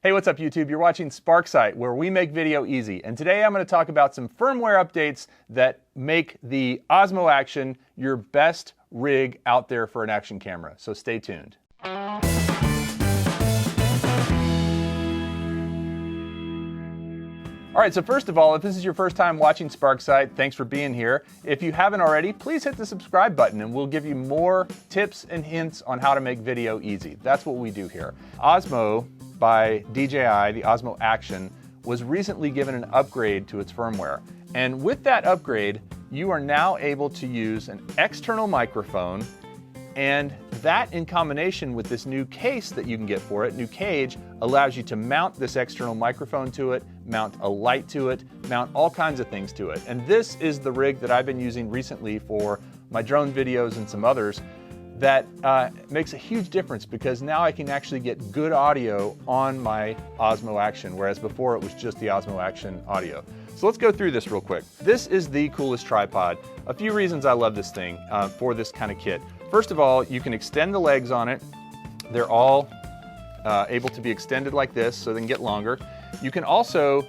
Hey, what's up YouTube? You're watching Sparksight, where we make video easy. And today I'm going to talk about some firmware updates that make the Osmo Action your best rig out there for an action camera. So stay tuned. All right, so first of all, if this is your first time watching Sparksight, thanks for being here. If you haven't already, please hit the subscribe button and we'll give you more tips and hints on how to make video easy. That's what we do here. Osmo by DJI, the Osmo Action, was recently given an upgrade to its firmware. And with that upgrade, you are now able to use an external microphone, and that in combination with this new case that you can get for it, new cage, allows you to mount this external microphone to it, mount a light to it, mount all kinds of things to it. And this is the rig that I've been using recently for my drone videos and some others that makes a huge difference, because now I can actually get good audio on my Osmo Action, whereas before it was just the Osmo Action audio. So let's go through this real quick. This is the coolest tripod. A few reasons I love this thing for this kind of kit. First of all, you can extend the legs on it. They're all able to be extended like this so they can get longer. You can also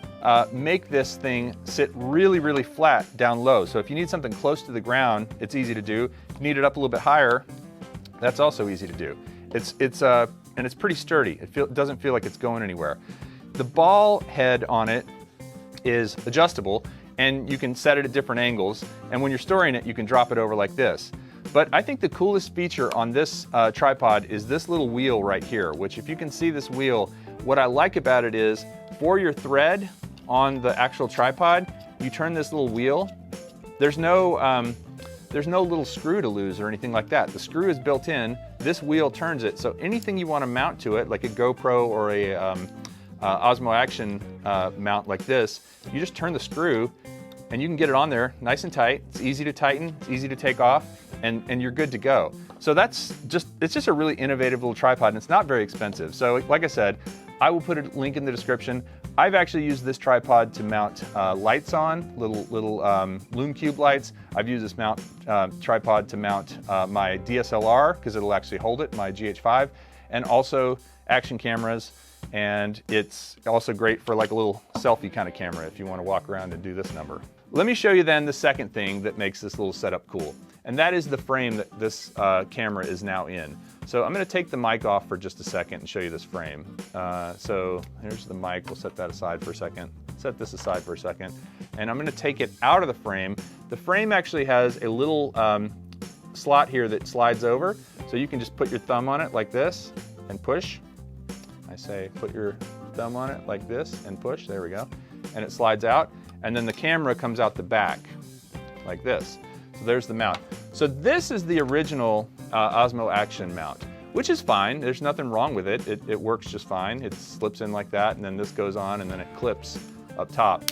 make this thing sit really, really flat down low. So if you need something close to the ground, it's easy to do. If you need it up a little bit higher, that's also easy to do. And it's pretty sturdy. It doesn't feel like it's going anywhere. The ball head on it is adjustable, and you can set it at different angles. And when you're storing it, you can drop it over like this. But I think the coolest feature on this tripod is this little wheel right here, which, if you can see this wheel, what I like about it is for your thread on the actual tripod, you turn this little wheel. There's no little screw to lose or anything like that. The screw is built in, this wheel turns it, so anything you want to mount to it, like a GoPro or a Osmo Action mount like this, you just turn the screw and you can get it on there nice and tight. It's easy to tighten, it's easy to take off, and you're good to go. So it's just a really innovative little tripod, and it's not very expensive. So like I said, I will put a link in the description. I've actually used this tripod to mount lights on, little Lume Cube lights. I've used this tripod to mount my DSLR, because it'll actually hold it, my GH5, and also action cameras. And it's also great for like a little selfie kind of camera if you want to walk around and do this number. Let me show you then the second thing that makes this little setup cool, and that is the frame that this camera is now in. So I'm going to take the mic off for just a second and show you this frame. So here's the mic. We'll set that aside for a second. Set this aside for a second. And I'm going to take it out of the frame. The frame actually has a little slot here that slides over. So you can just put your thumb on it like this and push. I say put your thumb on it like this and push. There we go. And it slides out. And then the camera comes out the back like this. So there's the mount. So this is the original Osmo Action mount, which is fine. There's nothing wrong with it. It works just fine. It slips in like that, and then this goes on, and then it clips up top.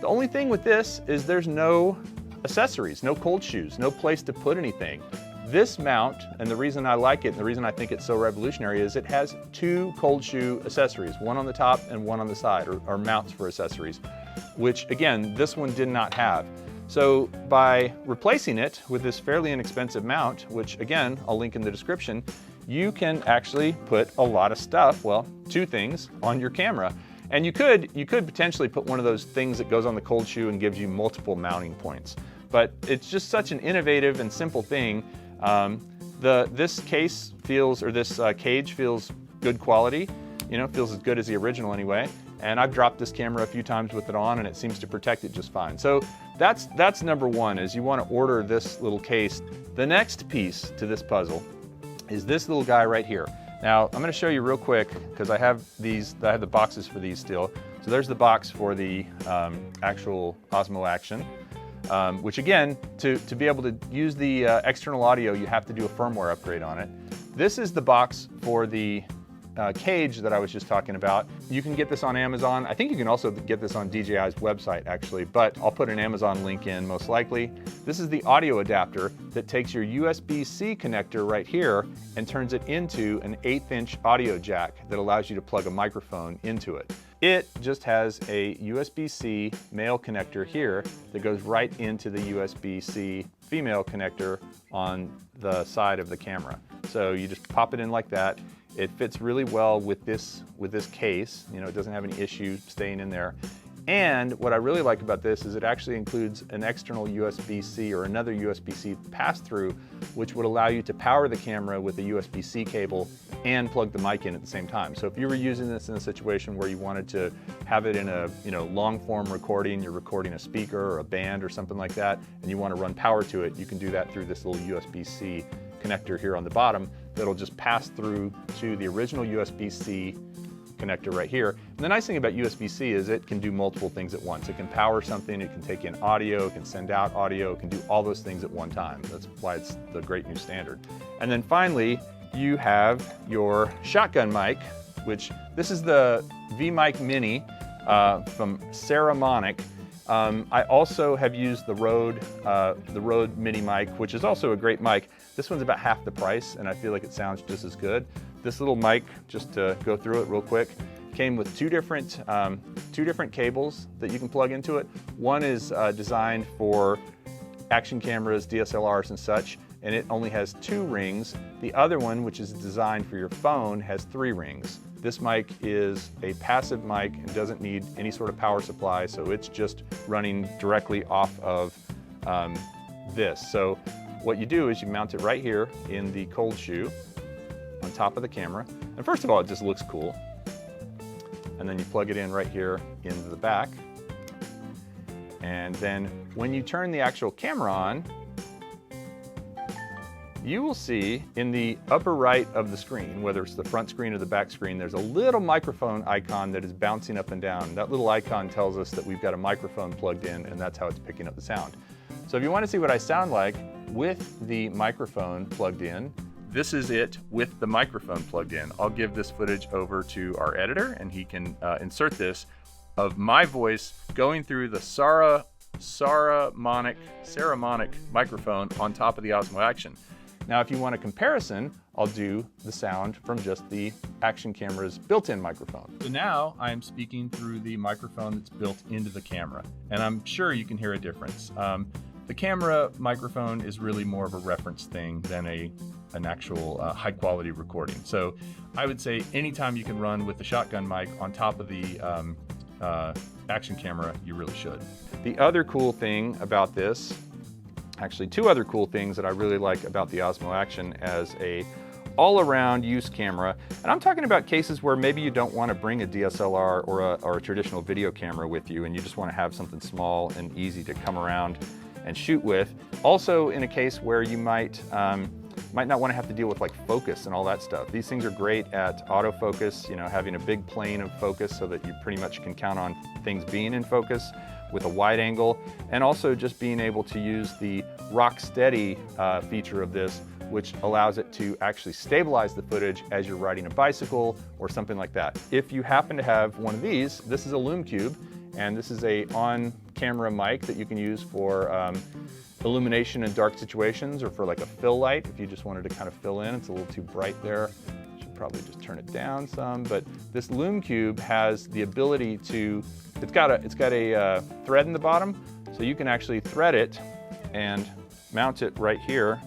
The only thing with this is there's no accessories, no cold shoes, no place to put anything. This mount, and the reason I like it, and the reason I think it's so revolutionary, is it has two cold shoe accessories, one on the top and one on the side, or mounts for accessories, which again, this one did not have. So by replacing it with this fairly inexpensive mount, which again, I'll link in the description, you can actually put a lot of stuff, well, two things, on your camera. And you could potentially put one of those things that goes on the cold shoe and gives you multiple mounting points. But it's just such an innovative and simple thing. This case feels, or this cage feels good quality, feels as good as the original anyway. And I've dropped this camera a few times with it on, and it seems to protect it just fine. So that's number one, is you want to order this little case. The next piece to this puzzle is this little guy right here. Now, I'm going to show you real quick, because I have the boxes for these still. So there's the box for the actual Osmo Action, which again, to be able to use the external audio, you have to do a firmware upgrade on it. This is the box for the cage that I was just talking about. You can get this on Amazon. I think you can also get this on DJI's website actually, but I'll put an Amazon link in most likely. This is the audio adapter that takes your USB-C connector right here and turns it into an 1/8" audio jack that allows you to plug a microphone into it. It just has a USB-C male connector here that goes right into the USB-C female connector on the side of the camera. So you just pop it in like that. It fits really well with this case. You know, it doesn't have any issue staying in there. And what I really like about this is it actually includes an external USB-C or another USB-C pass-through, which would allow you to power the camera with a USB-C cable and plug the mic in at the same time. So if you were using this in a situation where you wanted to have it in a long-form recording, you're recording a speaker or a band or something like that, and you want to run power to it, you can do that through this little USB-C connector here on the bottom that'll just pass through to the original USB-C connector right here. And the nice thing about USB-C is it can do multiple things at once. It can power something, it can take in audio, it can send out audio, it can do all those things at one time. That's why it's the great new standard. And then finally, you have your shotgun mic, which this is the V-Mic Mini from Saramonic. I also have used the Rode Mini mic, which is also a great mic. This one's about half the price, and I feel like it sounds just as good. This little mic, just to go through it real quick, came with two different cables that you can plug into it. One is designed for action cameras, DSLRs and such, and it only has 2 rings. The other one, which is designed for your phone, has 3 rings. This mic is a passive mic and doesn't need any sort of power supply, so it's just running directly off of this. So what you do is you mount it right here in the cold shoe on top of the camera. And first of all, it just looks cool. And then you plug it in right here into the back. And then when you turn the actual camera on, you will see in the upper right of the screen, whether it's the front screen or the back screen, there's a little microphone icon that is bouncing up and down. That little icon tells us that we've got a microphone plugged in, and that's how it's picking up the sound. So if you want to see what I sound like with the microphone plugged in, this is it with the microphone plugged in. I'll give this footage over to our editor, and he can insert this of my voice going through the Saramonic microphone on top of the Osmo Action. Now, if you want a comparison, I'll do the sound from just the Action camera's built-in microphone. So now I'm speaking through the microphone that's built into the camera, and I'm sure you can hear a difference. The camera microphone is really more of a reference thing than an actual high-quality recording. So I would say anytime you can run with the shotgun mic on top of the Action camera, you really should. The other cool thing about this, actually 2 other cool things that I really like about the Osmo Action as a all-around use camera, and I'm talking about cases where maybe you don't want to bring a DSLR or a traditional video camera with you, and you just want to have something small and easy to come around and shoot with. Also in a case where you might not want to have to deal with like focus and all that stuff. These things are great at autofocus, you know, having a big plane of focus so that you pretty much can count on things being in focus with a wide angle, and also just being able to use the rock steady feature of this, which allows it to actually stabilize the footage as you're riding a bicycle or something like that. If you happen to have one of these, this is a Lume Cube, and this is a on-camera mic that you can use for illumination in dark situations, or for like a fill light if you just wanted to kind of fill in. It's a little too bright there. Should probably just turn it down some. But this Lume Cube has the ability to, it's got a thread in the bottom, so you can actually thread it and mount it right here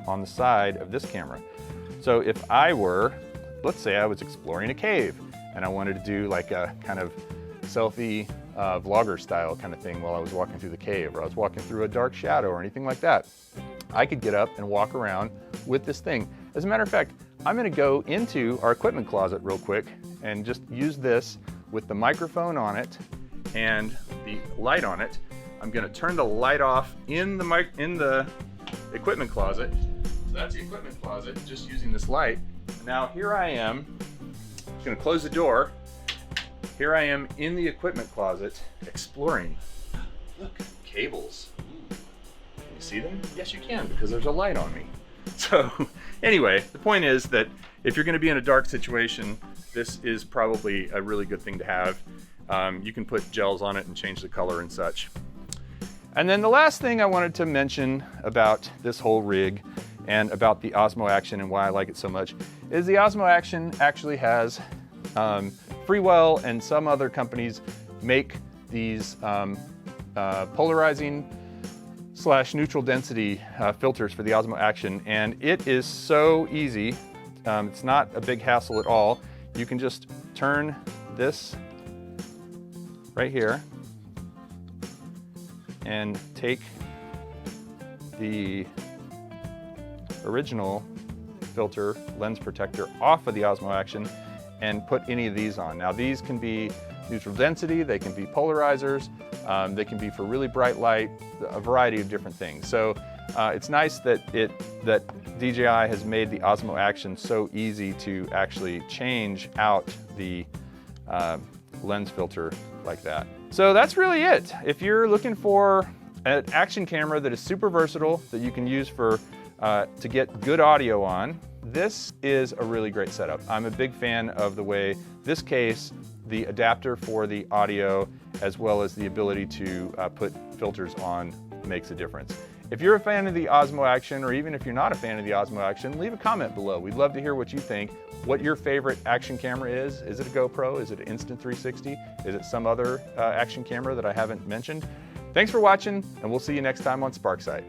on the side of this camera. So if I were, let's say I was exploring a cave and I wanted to do like a kind of selfie vlogger style kind of thing while I was walking through the cave, or I was walking through a dark shadow or anything like that, I could get up and walk around with this thing. As a matter of fact, I'm going to go into our equipment closet real quick and just use this with the microphone on it and the light on it. I'm going to turn the light off in the equipment closet. So that's the equipment closet, just using this light. Now here I am. I'm going to close the door. Here I am in the equipment closet exploring. Look, cables. Ooh. Can you see them? Yes, you can, because there's a light on me. So anyway, the point is that if you're going to be in a dark situation, this is probably a really good thing to have. You can put gels on it and change the color and such. And then the last thing I wanted to mention about this whole rig and about the Osmo Action and why I like it so much is the Osmo Action actually has Freewell and some other companies make these polarizing / neutral density filters for the Osmo Action, and it is so easy It's not a big hassle at all. You can just turn this right here and take the original filter lens protector off of the Osmo Action and put any of these on. Now these can be neutral density, they can be polarizers, they can be for really bright light, a variety of different things. So it's nice that DJI has made the Osmo Action so easy to actually change out the lens filter like that. So that's really it. If you're looking for an action camera that is super versatile, that you can use for to get good audio on, this is a really great setup. I'm a big fan of the way this case, the adapter for the audio, as well as the ability to put filters on, makes a difference. If you're a fan of the Osmo Action, or even if you're not a fan of the Osmo Action, leave a comment below. We'd love to hear what you think, what your favorite action camera is. Is it a GoPro? Is it an Insta360? Is it some other action camera that I haven't mentioned? Thanks for watching, and we'll see you next time on Sparksight.